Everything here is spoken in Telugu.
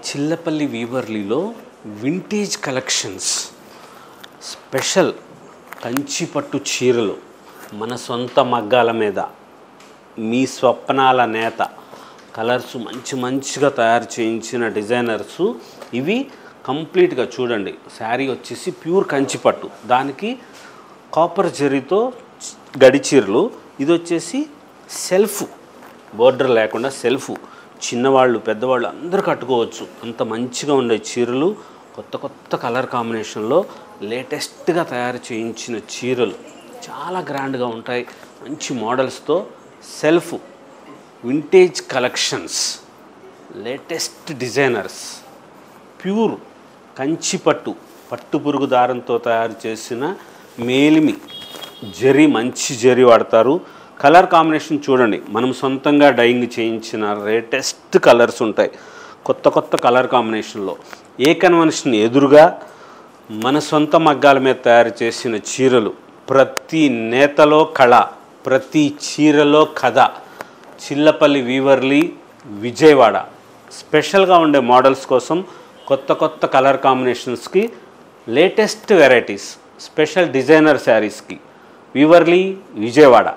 చిల్లపల్లి వీవర్లీలో వింటేజ్ కలెక్షన్స్ స్పెషల్ కంచిపట్టు చీరలు మన సొంత మగ్గాల మీద మీ స్వప్నాల నేత కలర్స్ మంచిగా తయారు చేయించిన డిజైనర్స్ ఇవి కంప్లీట్గా చూడండి. శారీ వచ్చేసి ప్యూర్ కంచిపట్టు, దానికి కాపర్ జరీతో గడి చీరలు. ఇది వచ్చేసి సెల్ఫ్ బోర్డర్ లేకుండా సెల్ఫ్, చిన్నవాళ్ళు పెద్దవాళ్ళు అందరూ కట్టుకోవచ్చు. అంత మంచిగా ఉండే చీరలు కొత్త కలర్ కాంబినేషన్లో లేటెస్ట్గా తయారు చేయించిన చీరలు చాలా గ్రాండ్గా ఉంటాయి. మంచి మోడల్స్తో self vintage collections, latest designers, pure కంచిపట్టు పట్టు పురుగు దారంతో తయారు చేసిన మేలిమి జరీ, మంచి జరీ వాడతారు. కలర్ కాంబినేషన్ చూడండి, మనం సొంతంగా డైయింగ్ చేయించిన లేటెస్ట్ కలర్స్ ఉంటాయి. కొత్త కలర్ కాంబినేషన్లో ఏ కన్వెన్షన్ ఎదురుగా మన సొంత మగ్గాల మీద తయారు చేసిన చీరలు. ప్రతి నేతలో కళ, ప్రతి చీరలో కథ. చిల్లపల్లి వీవర్లీ విజయవాడ స్పెషల్గా ఉండే మోడల్స్ కోసం కొత్త కలర్ కాంబినేషన్స్కి లేటెస్ట్ వెరైటీస్, స్పెషల్ డిజైనర్ శారీస్కి వీవర్లీ విజయవాడ.